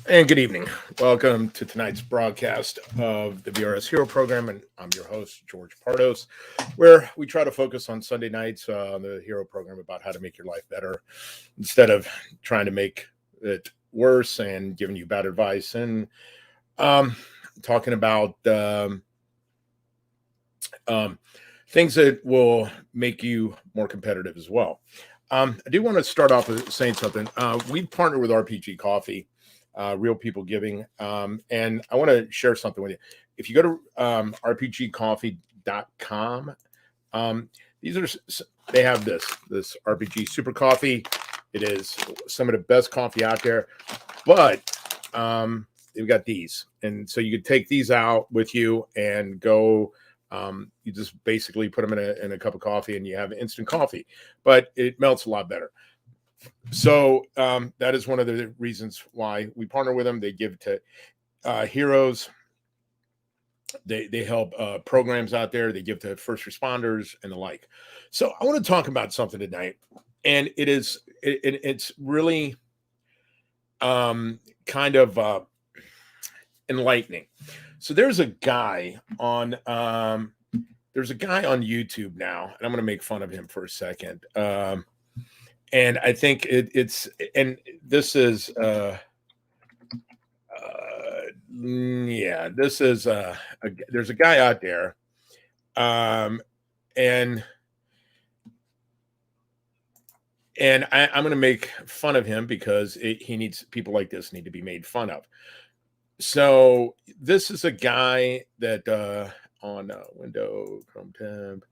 And good evening. Welcome to tonight's broadcast of the VRS Hero Program. And I'm your host, George Pardos, where we try to focus on Sunday nights on the Hero Program about how to make your life better instead of trying to make it worse and giving you bad advice and um, talking about um, things that will make you more competitive as well. I do want to start off with saying something. We partner with RPG Coffee, Real People Giving, and I want to share something with you. If you go to rpgcoffee.com, these are they have this RPG Super Coffee. It is some of the best coffee out there, but they've got these, and so you could take these out with you and go. You just basically put them in a cup of coffee and you have instant coffee, but it melts a lot better. So that is one of the reasons why we partner with them. They give to heroes. They help programs out there. They give to first responders and the like. So I want to talk about something tonight, and it's really kind of enlightening. So there's a guy on YouTube now, and I'm going to make fun of him for a second. And I think it's and this is yeah, this is there's a guy out there, and I'm going to make fun of him because he needs people like this need to be made fun of. So this is a guy that on window Chrome tab.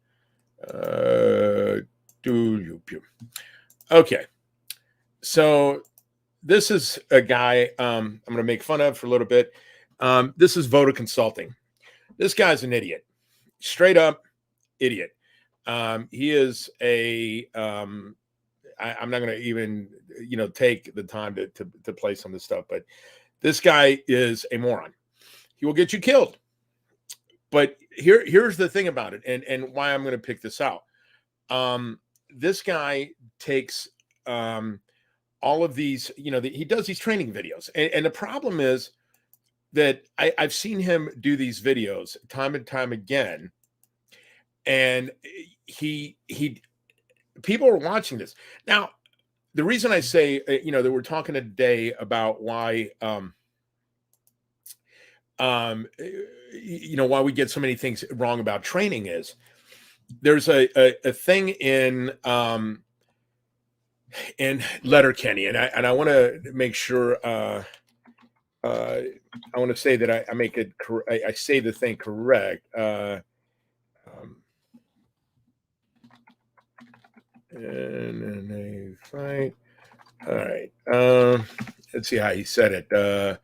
Okay, so this is a guy I'm going to make fun of for a little bit. This is Voda Consulting. This guy's an idiot, straight up idiot. He is a I'm not going to even take the time to play some of this stuff, but this guy is a moron. He will get you killed. But here's the thing about it, and why I'm going to pick this out. This guy takes all of these, he does these training videos, and the problem is that I've seen him do these videos time and time again, and he people are watching this now. The reason I say, that we're talking today about why, why we get so many things wrong about training is there's a thing in Letterkenny, and I want to make sure I want to say that I make it I say the thing correct. And then a fight. All right. Let's see how he said it.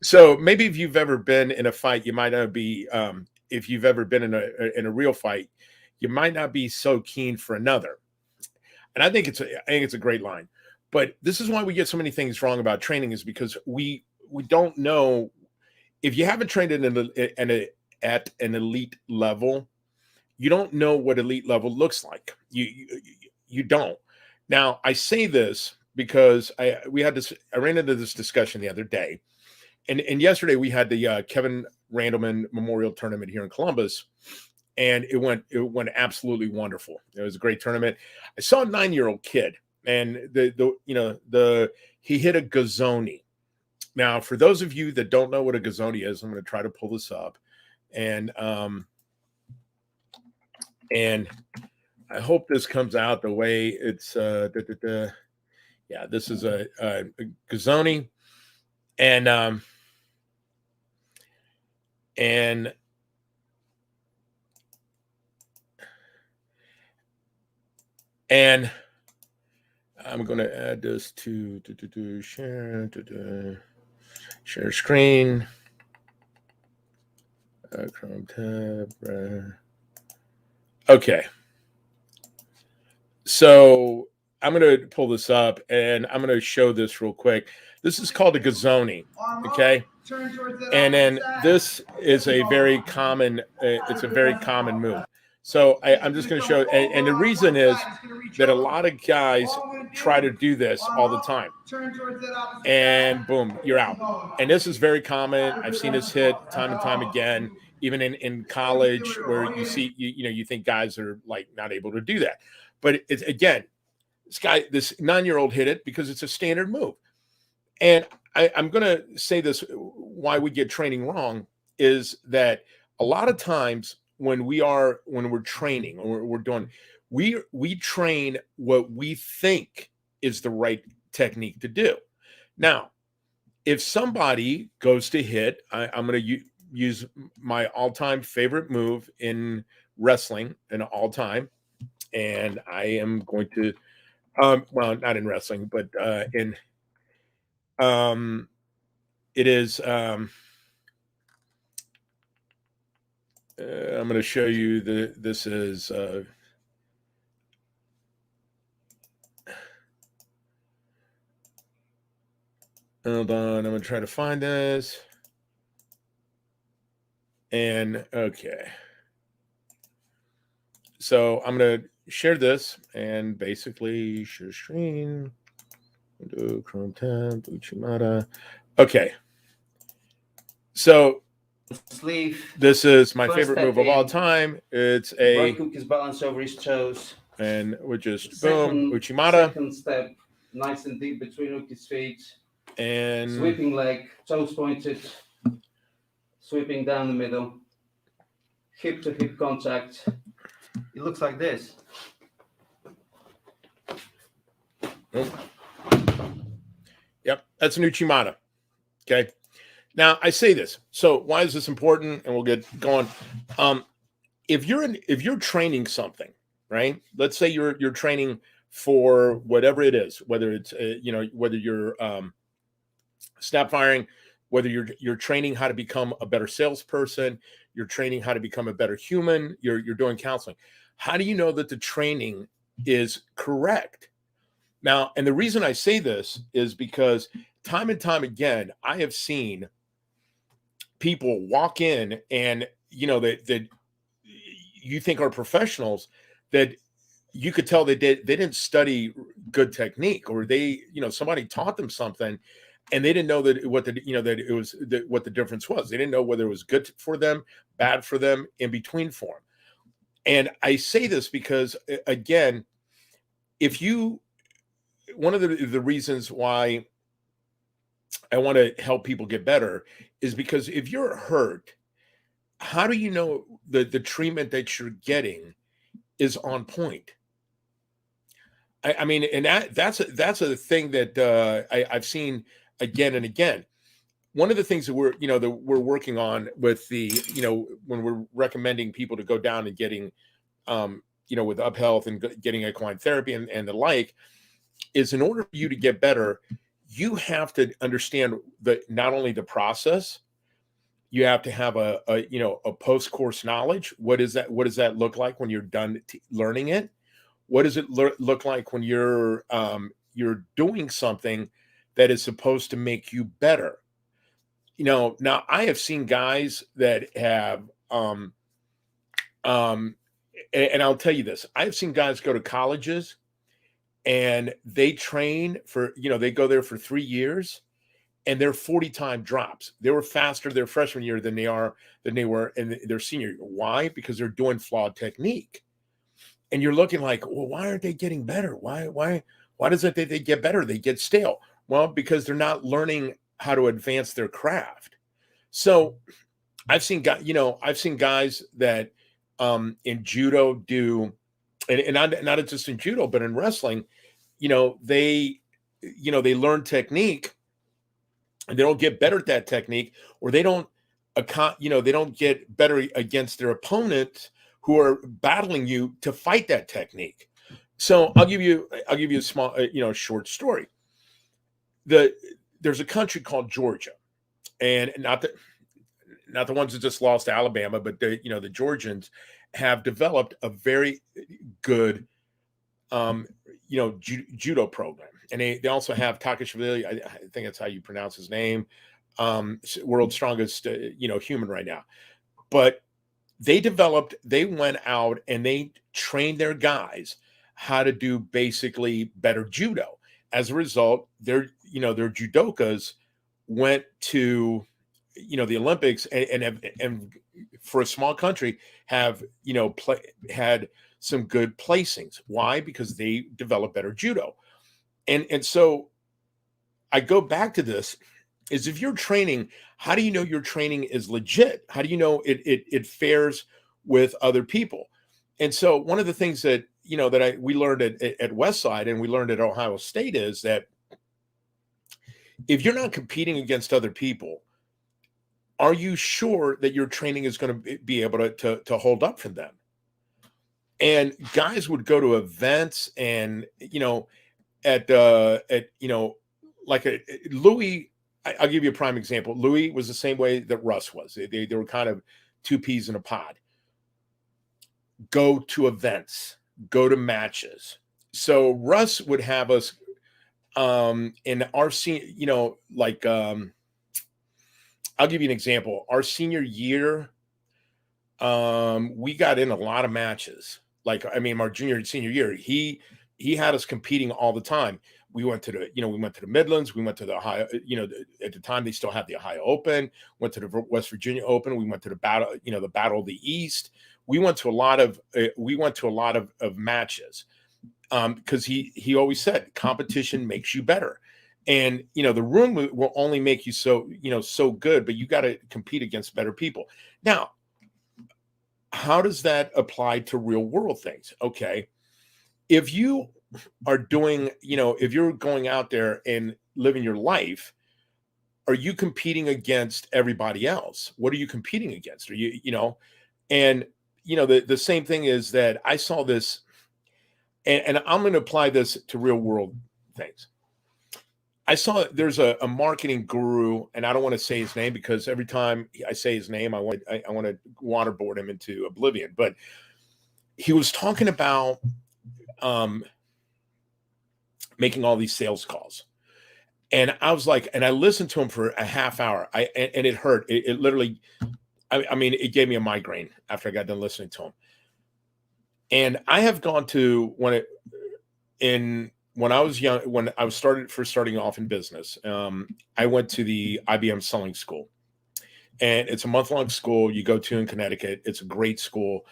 So maybe if you've ever been in a fight, you might not be. If you've ever been in a real fight, you might not be so keen for another. And I think it's a great line. But this is why we get so many things wrong about training is because we don't know if you haven't trained at an elite level, you don't know what elite level looks like. You don't. Now I say this because I ran into this discussion the other day, and yesterday we had the Kevin Randleman Memorial Tournament here in Columbus, and it went absolutely wonderful. It was a great tournament. I saw a 9-year-old kid, and he hit a Gazoni. Now, for those of you that don't know what a Gazoni is, I'm going to try to pull this up, and I hope this comes out the way it's. Yeah, this is a Gazoni, and I'm going to add this to share share screen. Chrome tab. Okay. So I'm going to pull this up and I'm going to show this real quick. This is called a Gazoni. Okay. And then this is a very common. It's a very common move. So I'm just going to show, and the reason is that a lot of guys try to do this all the time, and boom, you're out. And this is very common. I've seen this hit time and time again, even in college, where you see, you think guys are like not able to do that. But it's, again, this 9-year-old hit it because it's a standard move. And I'm going to say this, why we get training wrong is that a lot of times when we're training or we're doing, we train what we think is the right technique to do. Now, if somebody goes to hit, I'm going to use my all-time favorite move in wrestling, in all time, and I am going to, well, not in wrestling, but in it is. I'm going to show you this is. Hold on, I'm going to try to find this. And okay. So I'm going to share this and basically share screen. Do Chrome tab, Uchimata. Okay. So sleeve. This is my favorite move of all time. It's a right hook is balanced over his toes. And we just Second, boom, Uchimata. Second step, nice and deep between Uki's feet. And sweeping leg, toes pointed, sweeping down the middle, hip to hip contact. It looks like this. Oh. Yep, that's an Uchimata. Okay. Now I say this. So why is this important? And we'll get going. If you're training something, right? Let's say you're training for whatever it is, whether it's whether you're snap firing, whether you're training how to become a better salesperson, you're training how to become a better human, you're doing counseling. How do you know that the training is correct? Now, and the reason I say this is because time and time again, I have seen people walk in and that you think are professionals, that you could tell they didn't study good technique, or somebody taught them something and they didn't know that what the difference was. They didn't know whether it was good for them, bad for them, in between for them. And I say this because, again, one of the reasons why I want to help people get better is because if you're hurt, how do you know the treatment that you're getting is on point? I mean, and that's a thing that I've seen again and again. One of the things that we're working on with when we're recommending people to go down and getting with UpHealth and getting equine therapy and the like, is in order for you to get better, you have to understand not only the process, you have to have a post-course knowledge. What does that look like when you're done learning it? What does it look like when you're doing something that is supposed to make you better? Now I have seen guys that have and I'll tell you this, I've seen guys go to colleges and they train for, they go there for 3 years and they're 40-time drops. They were faster their freshman year than they were in their senior year. Why? Because they're doing flawed technique. And you're looking like, well, why aren't they getting better? Why does it that they get better? They get stale. Well, because they're not learning how to advance their craft. So I've seen guys that in judo do, and not just in judo, but in wrestling, they learn technique and they don't get better at that technique, or they don't get better against their opponents who are battling you to fight that technique. So I'll give you a small, short story. There's a country called Georgia, and not the ones that just lost to Alabama, but the Georgians have developed a very good, judo program, and they also have Takashvili. I think that's how you pronounce his name. World's strongest, human right now. But they went out and they trained their guys how to do basically better judo. As a result, their judokas went to the Olympics, and for a small country have had some good placings. Why? Because they developed better judo. And so I go back to this, is if you're training, how do you know your training is legit? How do you know it fares with other people? And so one of the things that we learned at Westside and we learned at Ohio State is that if you're not competing against other people, are you sure that your training is going to be able to hold up for them? And guys would go to events and at like Louis, I'll give you a prime example. Louis was the same way that Russ was. They were kind of two peas in a pod. Go to events, go to matches. So Russ would have us in our senior, I'll give you an example. Our senior year, we got in a lot of matches. Our junior and senior year, he had us competing all the time. We went to the Midlands, we went to the Ohio, at the time they still had the Ohio Open, went to the West Virginia Open, we went to the Battle of the East. We went to a lot of matches. Because he always said competition makes you better. And the room will only make you so good, but you got to compete against better people. Now, how does that apply to real world things? Okay. If you are doing, if you're going out there and living your life, are you competing against everybody else? What are you competing against? Are and the same thing is that I saw this, and I'm going to apply this to real world things. I saw there's a marketing guru, and I don't want to say his name because every time I say his name, I want to waterboard him into oblivion. But he was talking about making all these sales calls, and I was like, and I listened to him for a half hour. And it hurt. It literally, it gave me a migraine after I got done listening to him. And I have gone to when I was young, when I was starting off in business, I went to the IBM selling school, and it's a month-long school you go to in Connecticut. It's a great school.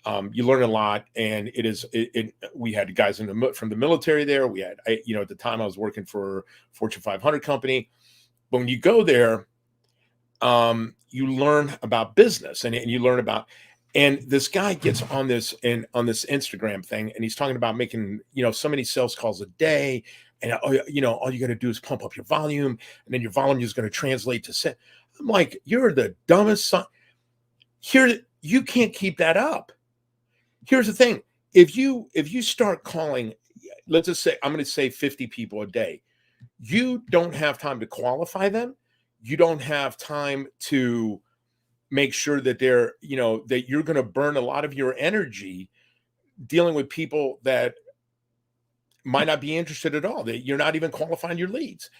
You learn a lot, and we had guys from the military there. We had, at the time I was working for Fortune 500 company. But when you go there, you learn about business, and you learn about. And this guy gets on this Instagram thing, and he's talking about making, so many sales calls a day. And, all you got to do is pump up your volume, and then your volume is going to translate to sales. I'm like, you're the dumbest son. Here, you can't keep that up. Here's the thing. If you start calling, let's just say, I'm going to say 50 people a day, you don't have time to qualify them. You don't have time to make sure that that you're going to burn a lot of your energy dealing with people that might not be interested at all, that you're not even qualifying your leads.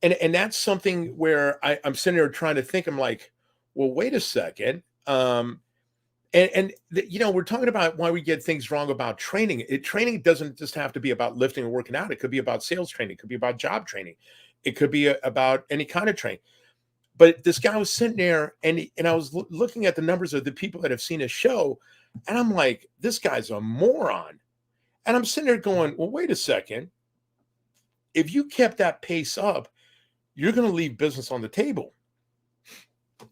And that's something where I'm sitting there trying to think, I'm like, well, wait a second. We're talking about why we get things wrong about training. Training doesn't just have to be about lifting and working out. It could be about sales training. It could be about job training. It could be about any kind of training. But this guy was sitting there, and I was looking at the numbers of the people that have seen his show, and I'm like, this guy's a moron. And I'm sitting there going, well, wait a second. If you kept that pace up, you're going to leave business on the table.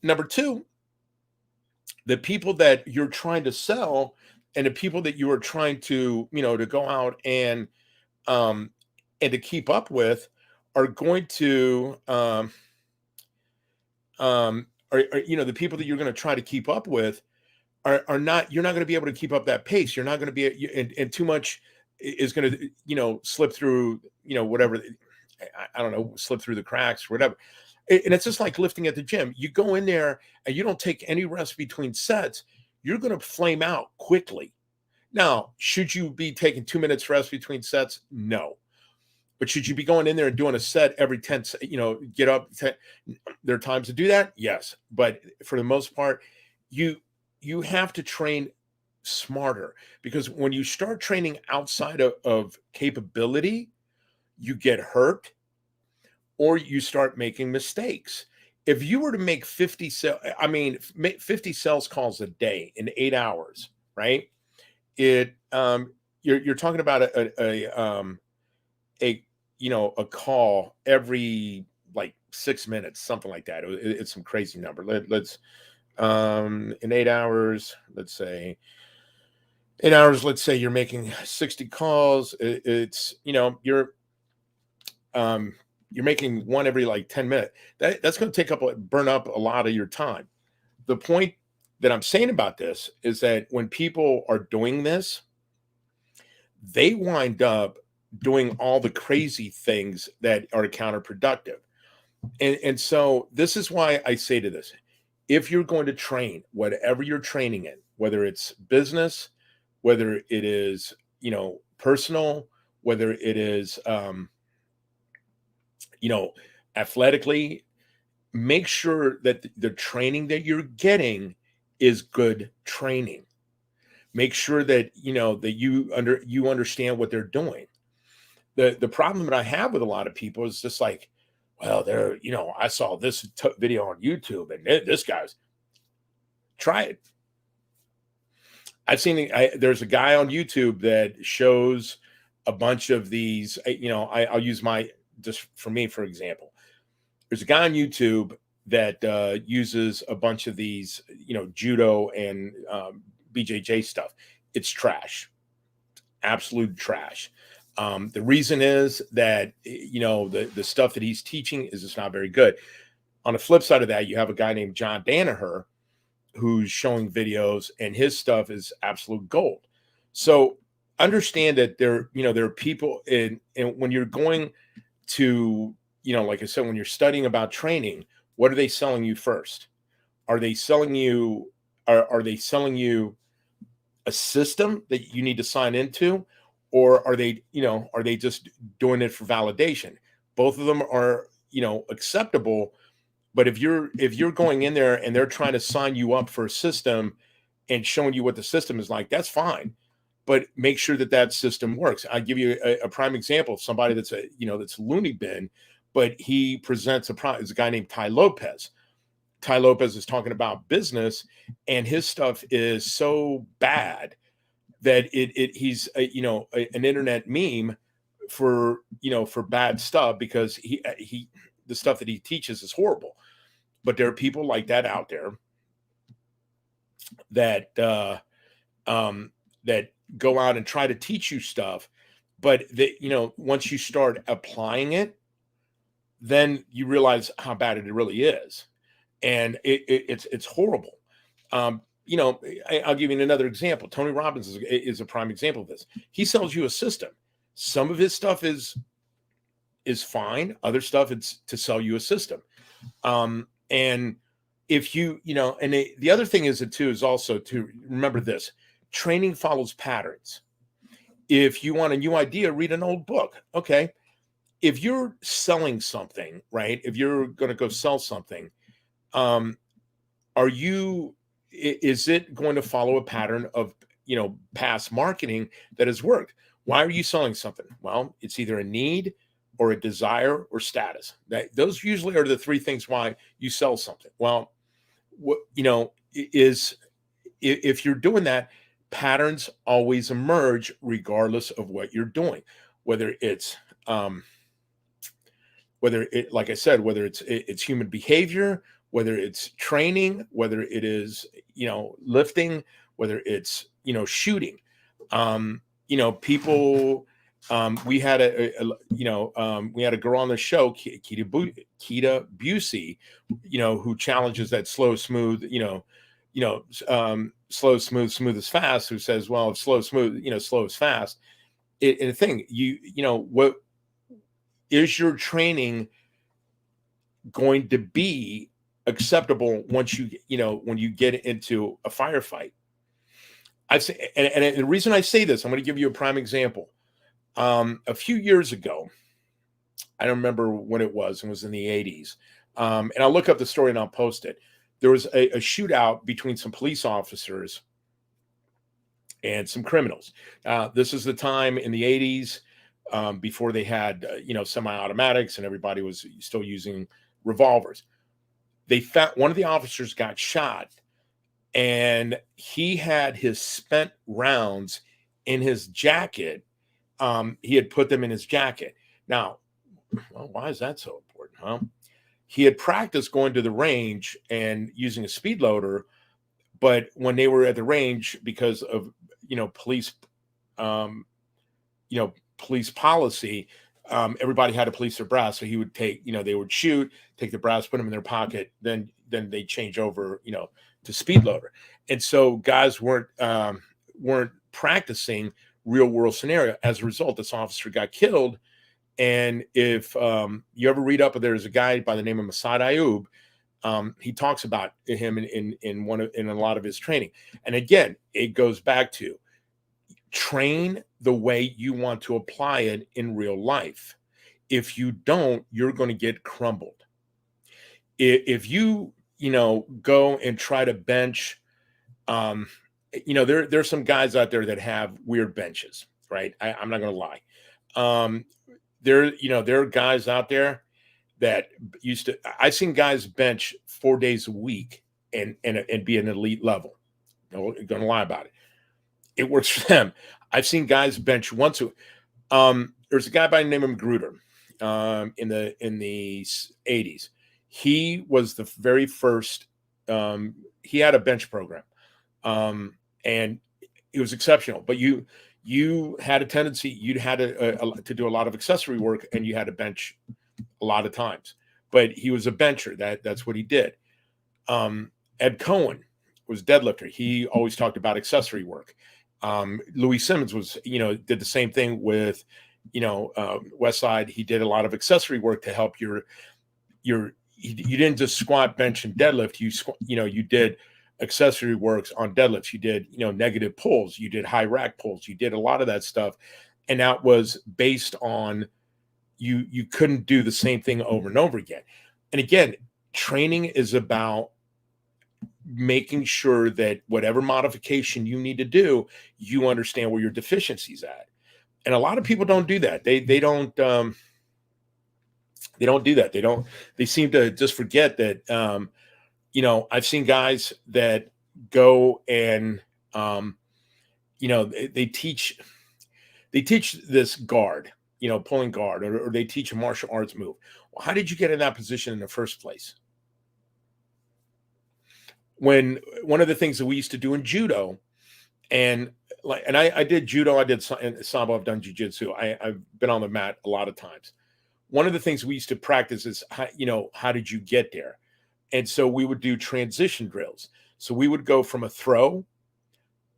Number two, the people that you're trying to sell and the people that you are trying to, to go out and to keep up with are going to, the people that you're going to try to keep up with are not, you're not going to be able to keep up that pace. You're not going to be, and too much is going to, slip through, whatever, I don't know, slip through the cracks or whatever. And it's just like lifting at the gym. You go in there and you don't take any rest between sets, you're going to flame out quickly. Now, should you be taking 2 minutes rest between sets? No. But should you be going in there and doing a set every 10, get up? There are times to do that? Yes. But for the most part, you have to train smarter, because when you start training outside of capability, you get hurt or you start making mistakes. If you were to make 50 sales calls a day in 8 hours, right? You're talking about a a call every like 6 minutes, something like that. It's some crazy number. Let's in 8 hours, let's say 8 hours, let's say you're making 60 calls. It's um you're making one every like 10 minutes. That's going to burn up a lot of your time. The point that I'm saying about this is that when people are doing this, they wind up doing all the crazy things that are counterproductive. And so this is why I say to this: if you're going to train, whatever you're training in, whether it's business, whether it is, personal, whether it is, athletically, make sure that the training that you're getting is good training. Make sure that, that you understand what they're doing. The problem that I have with a lot of people is just like, well, I saw this video on YouTube and this guy's try it. I've seen there's a guy on YouTube that shows a bunch of these. I'll use just for me, for example. There's a guy on YouTube that uses a bunch of these, judo and BJJ stuff. It's trash, absolute trash. The reason is that the stuff that he's teaching is just not very good. On the flip side of that, you have a guy named John Danaher who's showing videos, and his stuff is absolute gold. So understand that there are people and when you're going to, like I said, when you're studying about training, what are they selling you first? Are they selling you are they selling you a system that you need to sign into, or are they just doing it for validation? Both of them are, acceptable. But if you're going in there and they're trying to sign you up for a system and showing you what the system is like, that's fine. But make sure that system works. I give you a prime example of somebody that's that's loony bin, but he presents it's a guy named Ty Lopez. Ty Lopez is talking about business, and his stuff is so bad that he's an internet meme for for bad stuff, because the stuff that he teaches is horrible. But there are people like that out there that that go out and try to teach you stuff, but once you start applying it, then you realize how bad it really is, and it's horrible. I'll give you another example. Tony Robbins is a prime example of this. He sells you a system. Some of his stuff is fine. Other stuff, it's to sell you a system. And if and the other thing is also to remember this: training follows patterns. If you want a new idea, read an old book. Okay. If you're selling something, right? If you're going to go sell something, is it going to follow a pattern of, past marketing that has worked? Why are you selling something? Well, it's either a need or a desire or status. Those usually are the three things why you sell something. Well, if you're doing that, patterns always emerge regardless of what you're doing, whether it's like I said, whether it's human behavior, whether it's training, whether it is lifting, whether it's shooting. People. We had a girl on the show, Kita Busey, who challenges that slow, smooth, slow, smooth is fast. Who says, well, if slow, smooth, slow is fast. And the thing, what is your training going to be acceptable once when you get into a firefight? I say, and the reason I say this, I'm going to give you a prime example. A few years ago, I don't remember when it was. It was in the 80s. And I'll look up the story and I'll post it. there was a shootout between some police officers and some criminals. This is the time in the 80s, before they had, semi-automatics, and everybody was still using revolvers. They found one of the officers got shot, and he had his spent rounds in his jacket. He had put them in his jacket. Now, well, why is that so important? Huh? He had practiced going to the range and using a speed loader, but when they were at the range, because of police, um, police policy, everybody had to police their brass. So he would take, they would shoot, take the brass, put them in their pocket, then they change over, to speed loader. And so guys weren't practicing real world scenario. As a result, this officer got killed. And if you ever read up, there's a guy by the name of Masad Ayub. He talks about him in a lot of his training. And again, it goes back to train the way you want to apply it in real life. If you don't, you're going to get crumbled. If you go and try to bench, there's some guys out there that have weird benches, right? I'm not going to lie. There are guys out there that used to. I've seen guys bench 4 days a week and be an elite level. I'm going to lie about it. It works for them. I've seen guys bench once. There's a guy by the name of Magruder in the 80s. He was the very first. He had a bench program, and it was exceptional. But you had a tendency. You'd had to do a lot of accessory work, and you had to bench a lot of times. But he was a bencher. That's what he did. Ed Cohen was deadlifter. He always talked about accessory work. Louis Simmons was, did the same thing with, West Side. He did a lot of accessory work to help you didn't just squat, bench, and deadlift. You did accessory works on deadlifts. You did, negative pulls. You did high rack pulls. You did a lot of that stuff. And that was based on you couldn't do the same thing over and over again. And again, training is about making sure that whatever modification you need to do, you understand where your deficiencies at. And a lot of people don't do that. They don't do that. They seem to just forget that, I've seen guys that go and, they teach this guard, pulling guard, or they teach a martial arts move. Well, how did you get in that position in the first place? When one of the things that we used to do in judo, and I did judo, I did sambo, I've done jiu-jitsu, I've been on the mat a lot of times. One of the things we used to practice is how did you get there? And so we would do transition drills. So we would go from a throw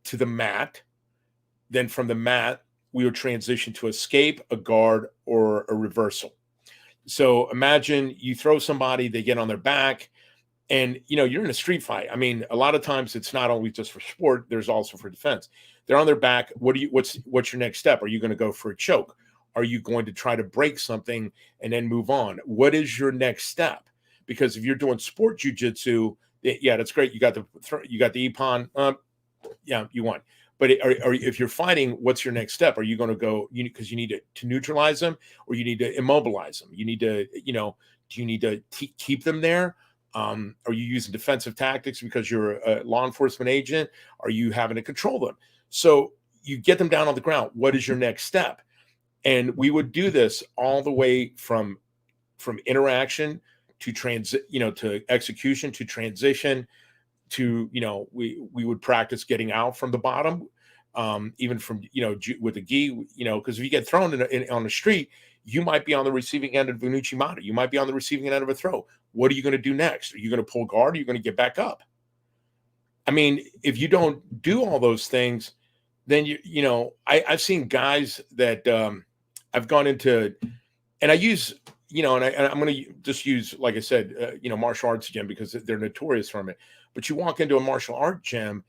to the mat, then from the mat we would transition to escape, a guard, or a reversal. So imagine you throw somebody, they get on their back. And, you're in a street fight. I mean, a lot of times it's not always just for sport. There's also for defense. They're on their back. What's your next step? Are you going to go for a choke? Are you going to try to break something and then move on? What is your next step? Because if you're doing sport jujitsu, yeah, that's great. You got the ippon. Yeah, you won. But if you're fighting, what's your next step? Are you going to go, because you need to neutralize them, or you need to immobilize them? You need to, do you need to keep them there? Are you using defensive tactics because you're a law enforcement agent? Are you having to control them? So you get them down on the ground. What is your next step? And we would do this all the way from interaction to to execution, to transition, to, we would practice getting out from the bottom, even from, with a gi, because if you get thrown on the street, you might be on the receiving end of an Uchimata. You might be on the receiving end of a throw. What are you going to do next? Are you going to pull guard? Or are you going to get back up? I mean, if you don't do all those things, then I've seen guys that I've gone into, and I use, and I'm going to just use, like I said, martial arts gym, because they're notorious from it. But you walk into a martial art gym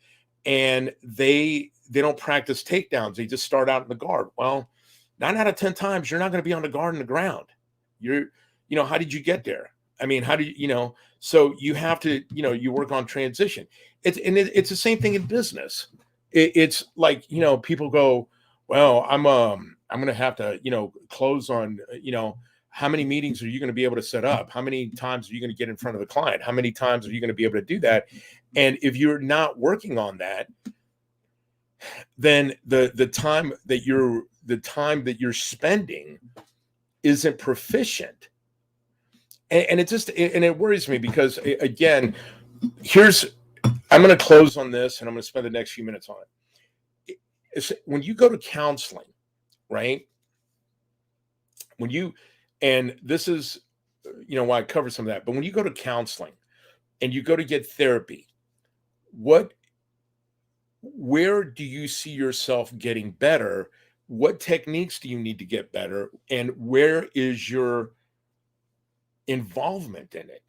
and they don't practice takedowns. They just start out in the guard. Well, 9 out of 10 times, you're not going to be on the guard in the ground. How did you get there? I mean, how do you, so you have to, you work on transition. It's the same thing in business. It's like, people go, well, I'm going to have to, close on, how many meetings are you going to be able to set up? How many times are you going to get in front of the client? How many times are you going to be able to do that? And if you're not working on that, then the time that you're spending isn't proficient. And it worries me because, again, I'm going to close on this and I'm going to spend the next few minutes on it. When you go to counseling, right? And this is, why I cover some of that, but when you go to counseling and you go to get therapy, where do you see yourself getting better? What techniques do you need to get better? And where is your involvement in it?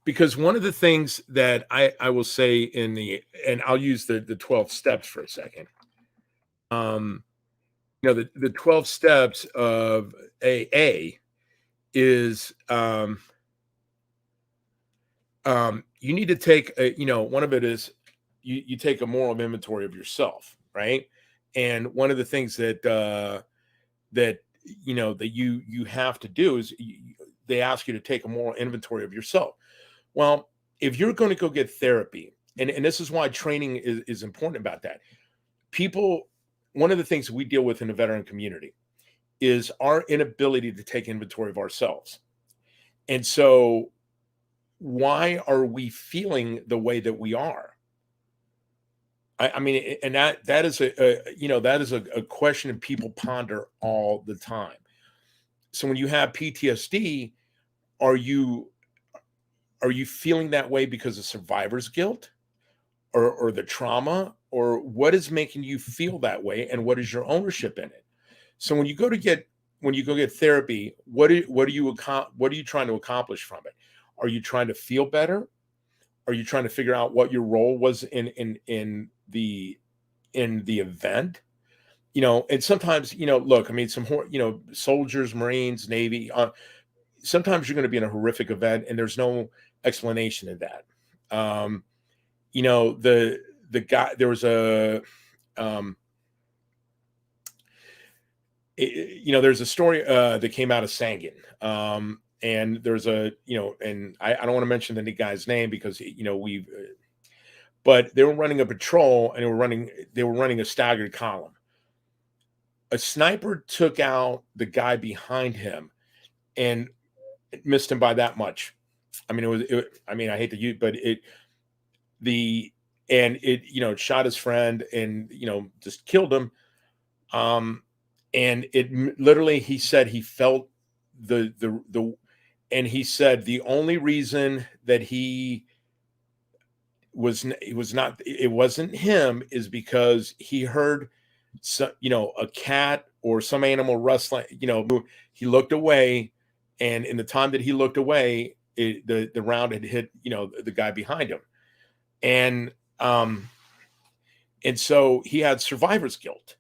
Because one of the things that I will say and I'll use the 12 steps for a second. The 12 steps of AA is, you need to take one of it is you take a moral inventory of yourself, right? And one of the things that that you have to do is they ask you to take a moral inventory of yourself. Well, if you're going to go get therapy, and this is why training is important about that. One of the things we deal with in the veteran community is our inability to take inventory of ourselves. And so why are we feeling the way that we are? I mean, and that is a question that people ponder all the time. So when you have PTSD, are you feeling that way because of survivor's guilt or the trauma, or what is making you feel that way, and what is your ownership in it? So when you go get therapy, what are you trying to accomplish from it? Are you trying to feel better? Are you trying to figure out what your role was in the event? And sometimes, look, I mean, soldiers, Marines, Navy, sometimes you're going to be in a horrific event and there's no explanation of that. The guy, there was there's a story that came out of Sangin. And there's and I don't want to mention the guy's name because, but they were running a patrol and they were running a staggered column. A sniper took out the guy behind him and missed him by that much. I mean, I hate to use, but it shot his friend and, just killed him. And it literally, he said he felt and he said the only reason that it wasn't him is because he heard a cat or some animal rustling, he looked away, and in the time that he looked away, the round had hit, the guy behind him. And so he had survivor's guilt.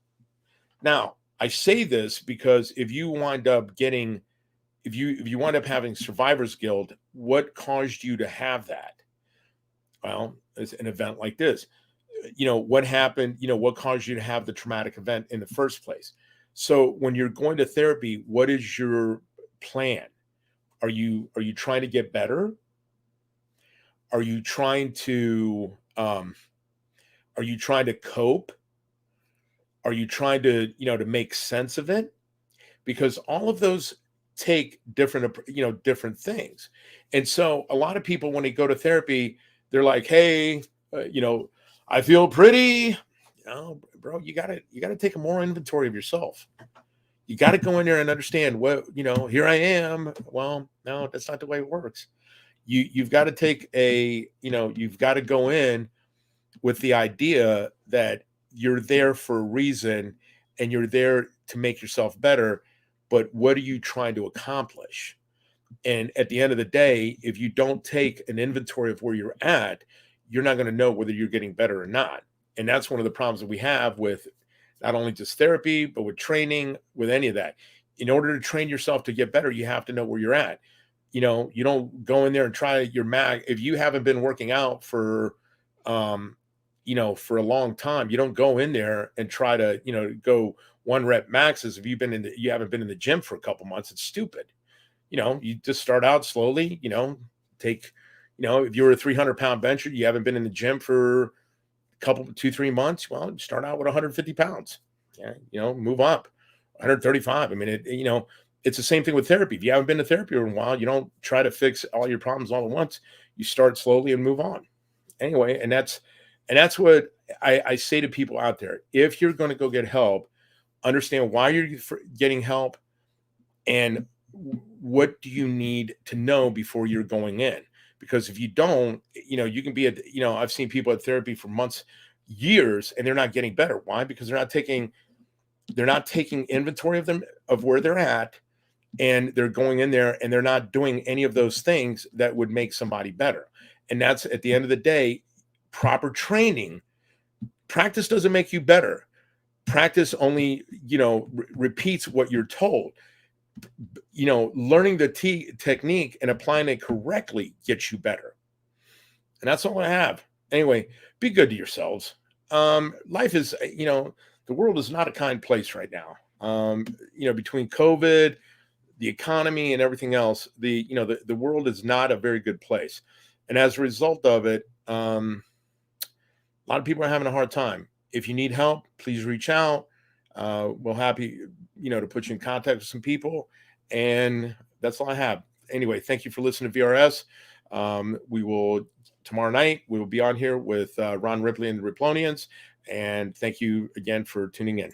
Now, I say this because if you wind up having survivor's guilt, what caused you to have that? Well, it's an event like this. What happened, what caused you to have the traumatic event in the first place? So when you're going to therapy, what is your plan? Are you trying to get better? Are you trying to cope? Are you trying to, to make sense of it? Because all of those take different things. And so a lot of people, when they go to therapy, they're like, hey, I feel pretty. Bro, you gotta take a more inventory of yourself. You got to go in there and understand what, here I am. Well, no, that's not the way it works. You've got to you've got to go in with the idea that you're there for a reason and you're there to make yourself better. But what are you trying to accomplish? And at the end of the day, if you don't take an inventory of where you're at, you're not going to know whether you're getting better or not. And that's one of the problems that we have with not only just therapy, but with training, with any of that. In order to train yourself to get better, you have to know where you're at. You don't go in there and try your mag. If you haven't been working out for, for a long time, you don't go in there and try to, go 1 rep maxes. If you haven't been in the gym for a couple months, it's stupid. You just start out slowly, take, if you're a 300-pound bencher, you haven't been in the gym for a couple, 2, 3 months. Well, you start out with 150 pounds, yeah, move up 135. I mean, it's the same thing with therapy. If you haven't been to therapy in a while, you don't try to fix all your problems all at once. You start slowly and move on. Anyway, and that's what I say to people out there. If you're going to go get help, understand why you're getting help and what do you need to know before you're going in. Because if you don't, you can be I've seen people at therapy for months, years, and they're not getting better. Why? Because they're not taking inventory of where they're at, and they're going in there and they're not doing any of those things that would make somebody better. And that's, at the end of the day, proper training. Practice doesn't make you better. Practice only, repeats what you're told. Learning the technique and applying it correctly gets you better. And that's all I have. Anyway, be good to yourselves. Life is, the world is not a kind place right now. Between COVID, the economy, and everything else, the world is not a very good place. And as a result of it, a lot of people are having a hard time. If you need help, please reach out. We're happy, to put you in contact with some people. And that's all I have. Anyway, thank you for listening to VRS. Tomorrow night, we will be on here with Ron Ripley and the Riplonians. And thank you again for tuning in.